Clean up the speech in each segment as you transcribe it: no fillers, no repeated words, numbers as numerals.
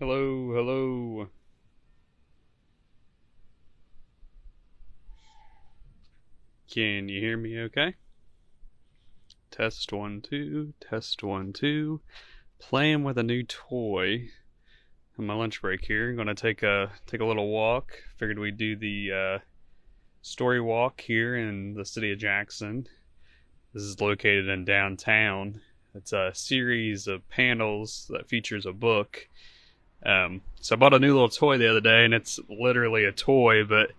Hello, hello. Can you hear me okay? Test one, two, test one, two. Playing with a new toy on my lunch break here. I'm gonna take a little walk. Figured we'd do the story walk here in the city of Jackson. This is located in downtown. It's a series of panels that features a book. So I bought a new little toy the other day, and it's literally a toy, but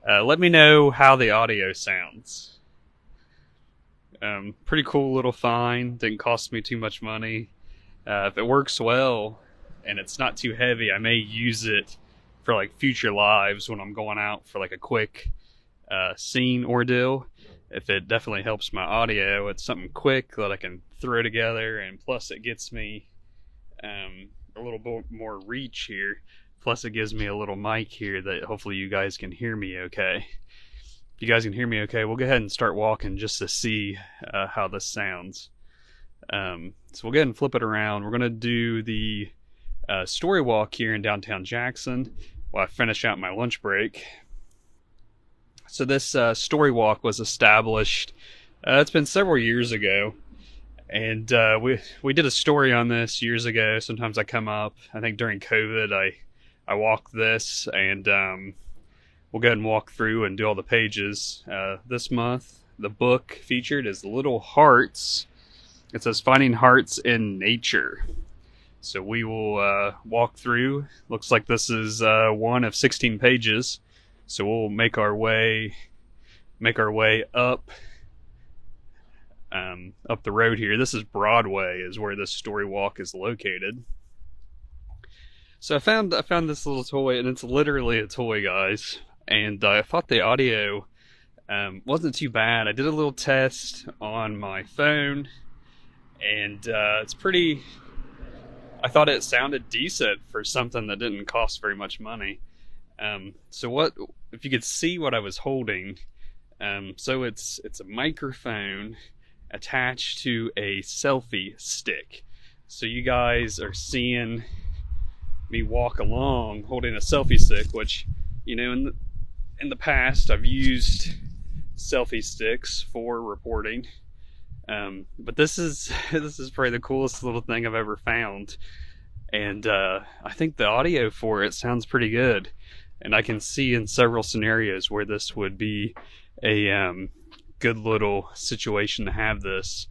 let me know how the audio sounds. Pretty cool little find. Didn't cost me too much money. If it works well and it's not too heavy, I may use it for like future lives when I'm going out for like a quick scene ordeal. If it definitely helps my audio, it's something quick that I can throw together, and plus it gets me a little bit more reach here. Plus it gives me a little mic here that hopefully you guys can hear me okay. If you guys can hear me okay, we'll go ahead and start walking just to see how this sounds. So we'll go ahead and flip it around. We're going to do the story walk here in downtown Jackson while I finish out my lunch break. So this story walk was established, it's been several years ago. And we did a story on this years ago. Sometimes I come up, I think during COVID, I walked this, and we'll go ahead and walk through and do all the pages. This month, the book featured is Little Hearts. It says Finding Hearts in Nature. So we will walk through. Looks like this is one of 16 pages. So we'll make our way up the road here. This is Broadway, is where this story walk is located. So I found this little toy, and it's literally a toy, guys. And I thought the audio wasn't too bad. I did a little test on my phone, and it's pretty. I thought it sounded decent for something that didn't cost very much money. So what if you could see what I was holding? So it's a microphone attached to a selfie stick. So you guys are seeing me walk along holding a selfie stick, which, you know, in the past I've used selfie sticks for reporting. But this is probably the coolest little thing I've ever found. And I think the audio for it sounds pretty good. And I can see in several scenarios where this would be a good little situation to have this,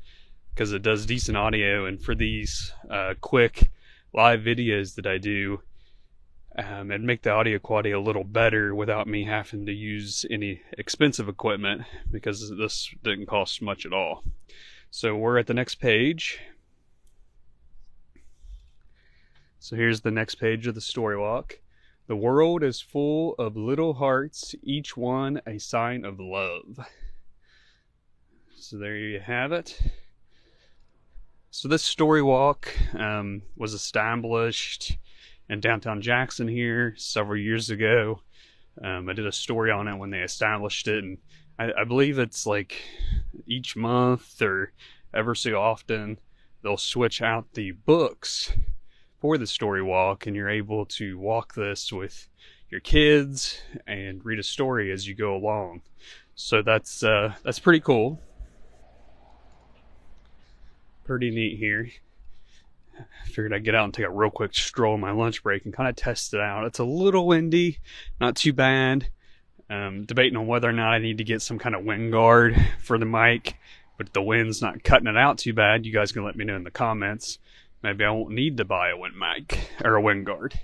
because it does decent audio. And for these quick live videos that I do, and make the audio quality a little better without me having to use any expensive equipment, because this didn't cost much at all. So we're at the next page. So here's the next page of the story walk. The world is full of little hearts, each one a sign of love. So there you have it. So this story walk was established in downtown Jackson here several years ago. I did a story on it when they established it, and I believe it's like each month or ever so often they'll switch out the books for the story walk, and you're able to walk this with your kids and read a story as you go along. So that's pretty cool. Pretty neat here. I figured I'd get out and take a real quick stroll on my lunch break and kind of test it out. It's a little windy, not too bad. Debating on whether or not I need to get some kind of wind guard for the mic, but if the wind's not cutting it out too bad, you guys can let me know in the comments. Maybe I won't need to buy a wind mic or a wind guard.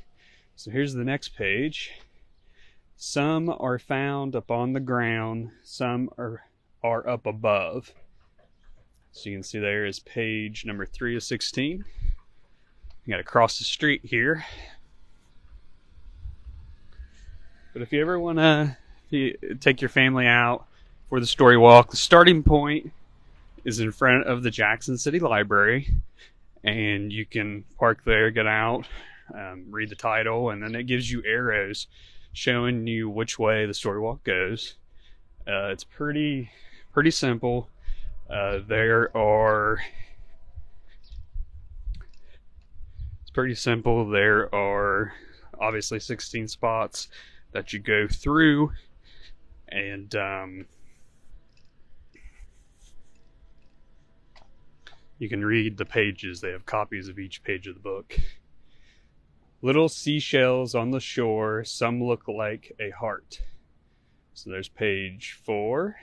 So here's the next page. Some are found up on the ground, some are up above. So you can see there is page number 3 of 16. You got to cross the street here. But if you ever want to take your family out for the story walk, the starting point is in front of the Jackson City Library. And you can park there, get out, read the title, and then it gives you arrows showing you which way the story walk goes. It's pretty simple. It's pretty simple. There are obviously 16 spots that you go through, and you can read the pages. They have copies of each page of the book. Little seashells on the shore, some look like a heart. So there's page 4.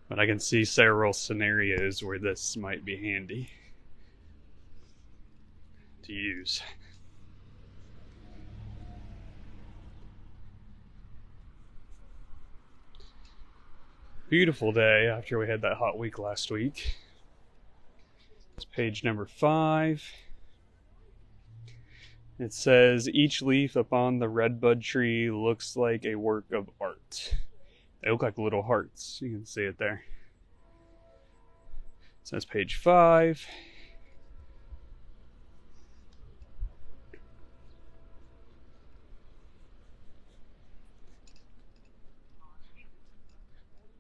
But I can see several scenarios where this might be handy to use. Beautiful day after we had that hot week last week. It's page number 5. It says, each leaf upon the redbud tree looks like a work of art. They look like little hearts. You can see it there. So that's page 5.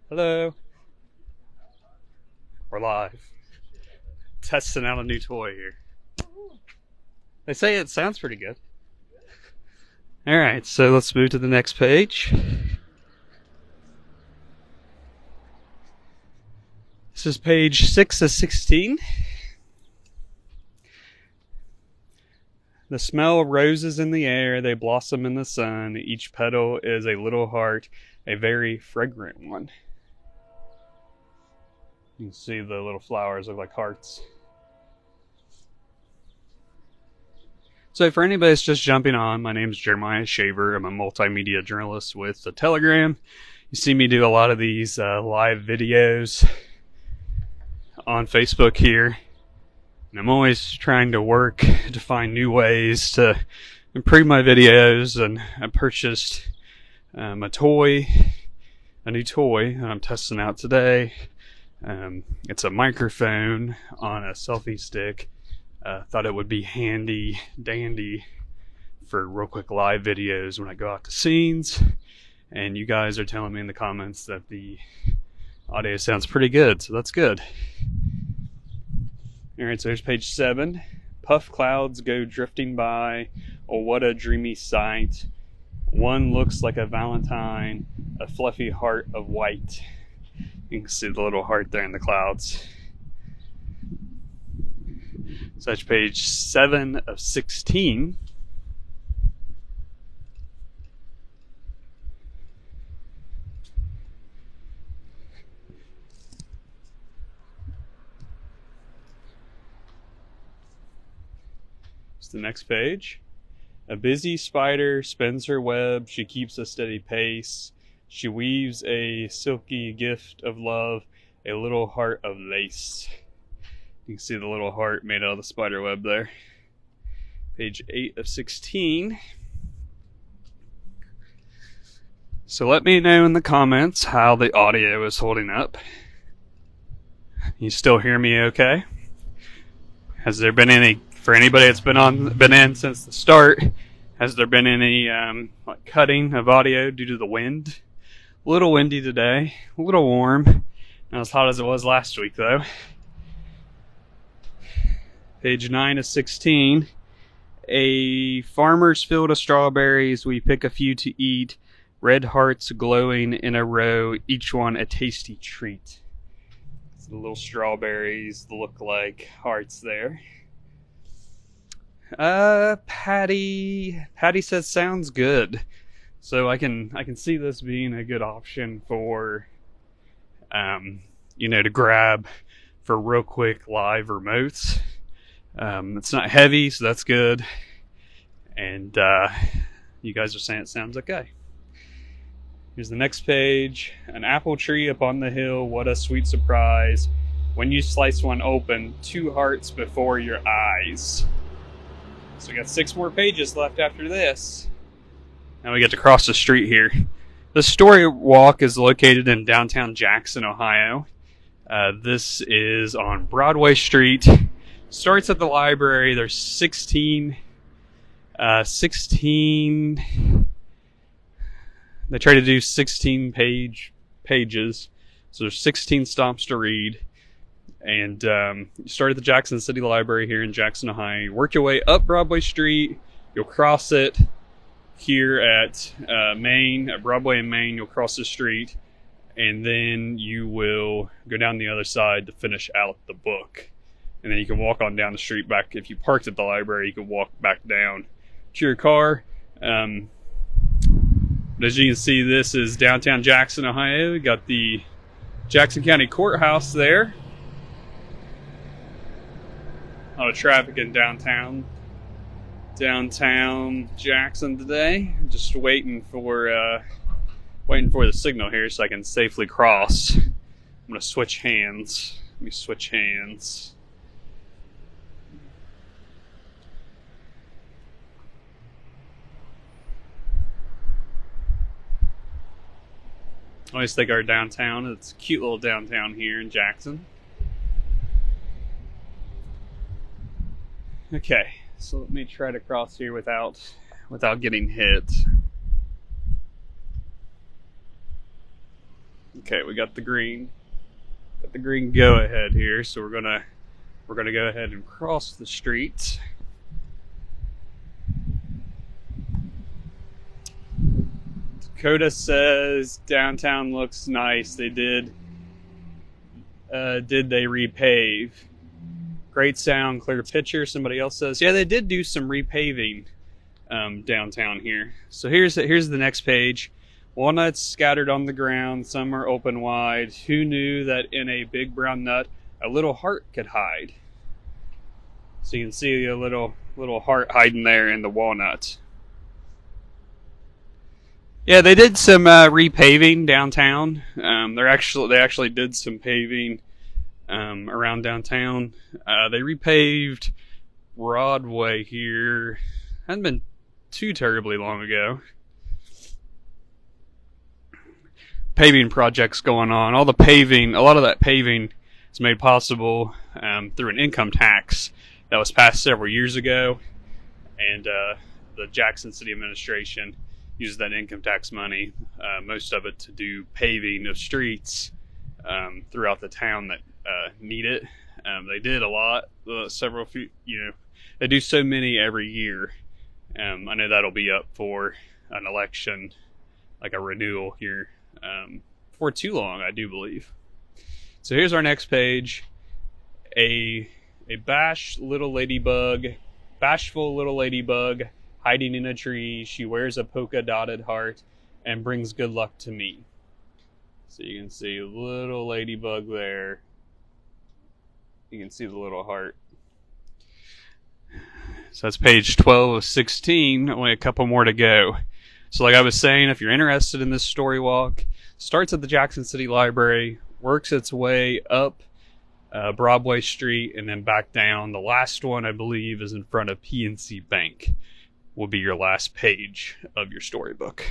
Hello. We're live. Testing out a new toy here. They say it sounds pretty good. Alright, so let's move to the next page. This is page 6 of 16. The smell of roses in the air, they blossom in the sun. Each petal is a little heart, a very fragrant one. You can see the little flowers look like hearts. So for anybody that's just jumping on, my name is Jeremiah Shaver. I'm a multimedia journalist with The Telegram. You see me do a lot of these live videos on Facebook here. And I'm always trying to work to find new ways to improve my videos. And I purchased a new toy that I'm testing out today. It's a microphone on a selfie stick. Thought it would be handy dandy for real quick live videos when I go out to scenes. And you guys are telling me in the comments that the audio sounds pretty good, so that's good. Alright, so here's page 7. Puff clouds go drifting by. Oh, what a dreamy sight. One looks like a valentine, a fluffy heart of white. You can see the little heart there in the clouds. So that's page 7 of 16. The next page. A busy spider spins her web. She keeps a steady pace. She weaves a silky gift of love, a little heart of lace. You can see the little heart made out of the spider web there. Page 8 of 16. So let me know in the comments how the audio is holding up. You still hear me okay? Has there been any, for anybody that's been in since the start, has there been any cutting of audio due to the wind? A little windy today, a little warm. Not as hot as it was last week though. Page 9 of 16. A farmer's field of strawberries, we pick a few to eat. Red hearts glowing in a row, each one a tasty treat. So the little strawberries look like hearts there. Patty says sounds good. So I can see this being a good option for to grab for real quick live remotes. It's not heavy, so that's good. And you guys are saying it sounds okay. Here's the next page. An apple tree upon the hill, what a sweet surprise. When you slice one open, 2 hearts before your eyes. So we got 6 more pages left after this. Now we get to cross the street here. The StoryWalk is located in downtown Jackson, Ohio. This is on Broadway Street. Starts at the library. There's 16 16. They try to do 16 pages, so there's 16 stops to read. And you start at the Jackson City Library here in Jackson, Ohio. You work your way up Broadway Street. You'll cross it here at Main, at Broadway and Main. You'll cross the street, and then you will go down the other side to finish out the book. And then you can walk on down the street back. If you parked at the library, you can walk back down to your car. As you can see, this is downtown Jackson, Ohio. We got the Jackson County Courthouse there. A lot of traffic in downtown Jackson today. Just waiting for the signal here so I can safely cross. I'm gonna switch hands. Let me switch hands. I always think our downtown, it's a cute little downtown here in Jackson. Okay, so let me try to cross here without getting hit. Okay, we got the green go ahead here, so we're gonna go ahead and cross the street. Dakota says downtown looks nice. They did they repave? Great sound, clear picture. Somebody else says, yeah, they did do some repaving downtown here. So here's the next page. Walnuts scattered on the ground, some are open wide. Who knew that in a big brown nut a little heart could hide? So you can see a little heart hiding there in the walnut. Yeah, they did some repaving downtown. They actually did some paving around downtown. They repaved Broadway here. Hadn't been too terribly long ago. Paving projects going on. A lot of that paving is made possible through an income tax that was passed several years ago, and the Jackson City Administration uses that income tax money, most of it, to do paving of streets throughout the town that need it. They did a lot, they do so many every year. I know that'll be up for an election, like a renewal here, for too long, I do believe. So here's our next page. A bashful little ladybug hiding in a tree. She wears a polka dotted heart and brings good luck to me. So you can see a little ladybug there. You can see the little heart. So that's page 12 of 16. Only a couple more to go. So like I was saying, if you're interested in this story walk, starts at the Jackson City Library, works its way up Broadway Street, and then back down. The last one, I believe, is in front of PNC Bank. Will be your last page of your storybook.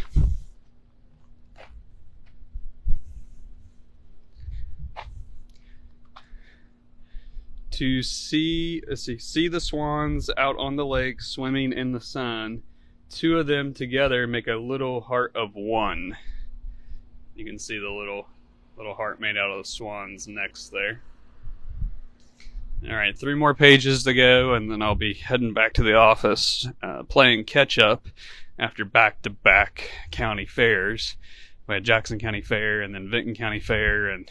To see the swans out on the lake swimming in the sun. Two of them together make a little heart of one. You can see the little heart made out of the swan's necks there. Alright, 3 more pages to go, and then I'll be heading back to the office, playing catch up after back-to-back county fairs. We had Jackson County Fair and then Vinton County Fair, and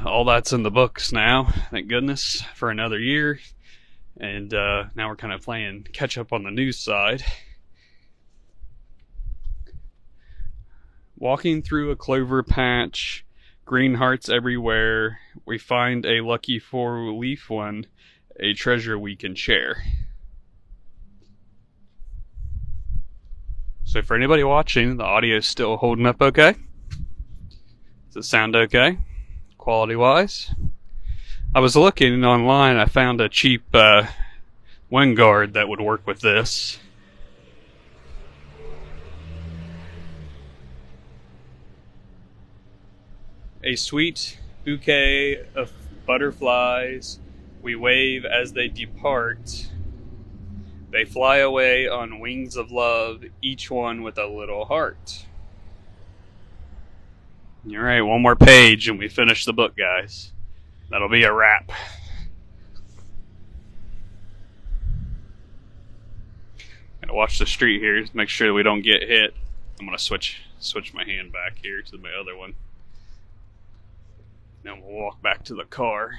all that's in the books now, thank goodness, for another year. And now we're kind of playing catch up on the news side. Walking through a clover patch, green hearts everywhere, we find a lucky 4-leaf one, a treasure we can share. So for anybody watching, the audio's still holding up okay? Does it sound okay, quality-wise? I was looking online, I found a cheap wind guard that would work with this. A sweet bouquet of butterflies, we wave as they depart. They fly away on wings of love, each one with a little heart. Alright, one more page and we finish the book, guys. That'll be a wrap. Gotta watch the street here to make sure that we don't get hit. I'm gonna switch my hand back here to my other one. Then we'll walk back to the car.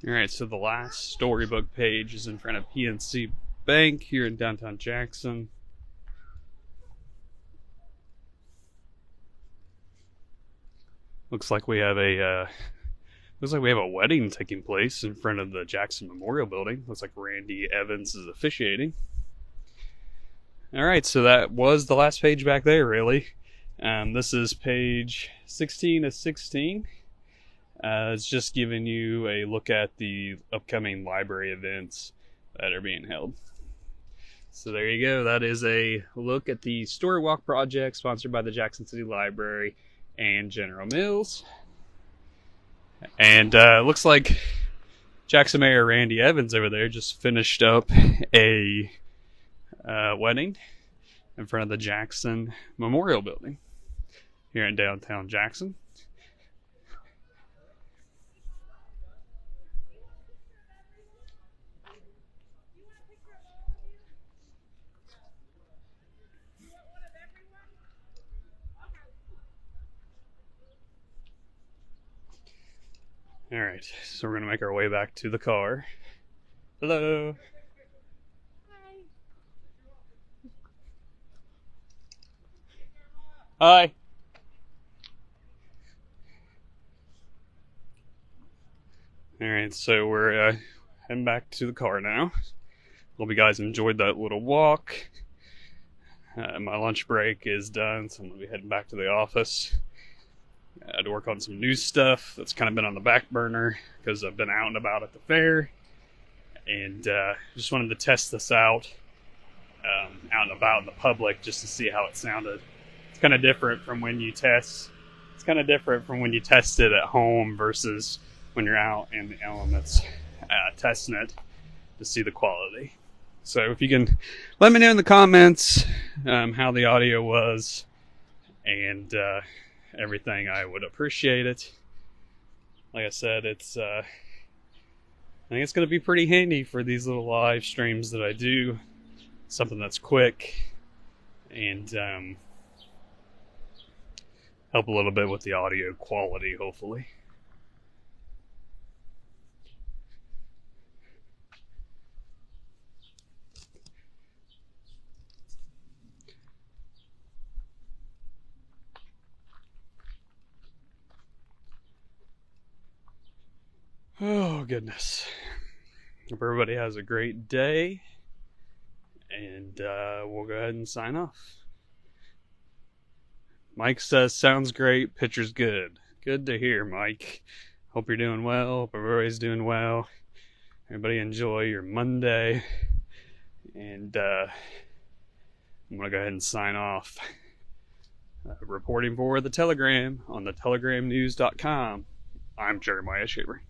Alright, so the last storybook page is in front of PNC Bank here in downtown Jackson. Looks like we have a wedding taking place in front of the Jackson Memorial Building. Looks like Randy Evans is officiating. Alright, so that was the last page back there, really. This is page 16 of 16. It's just giving you a look at the upcoming library events that are being held. So there you go. That is a look at the StoryWalk project sponsored by the Jackson City Library and General Mills. And looks like Jackson Mayor Randy Evans over there just finished up a wedding in front of the Jackson Memorial Building here in downtown Jackson. Alright, so we're going to make our way back to the car. Hello! Hi! Alright, so we're heading back to the car now. Hope you guys enjoyed that little walk. My lunch break is done, so I'm going to be heading back to the office. I had to work on some new stuff that's kind of been on the back burner because I've been out and about at the fair, and just wanted to test this out and about in the public just to see how it sounded. It's kind of different from when you test. It's kind of different from when you test it at home versus when you're out in the elements testing it to see the quality. So if you can let me know in the comments how the audio was and everything, I would appreciate it. Like I said, I think it's going to be pretty handy for these little live streams that I do. Something that's quick and help a little bit with the audio quality, hopefully. Oh, goodness. Hope everybody has a great day. And we'll go ahead and sign off. Mike says, sounds great, picture's good. Good to hear, Mike. Hope you're doing well. Hope everybody's doing well. Everybody enjoy your Monday. And I'm going to go ahead and sign off. Reporting for the Telegram on the telegramnews.com. I'm Jeremiah Shaver.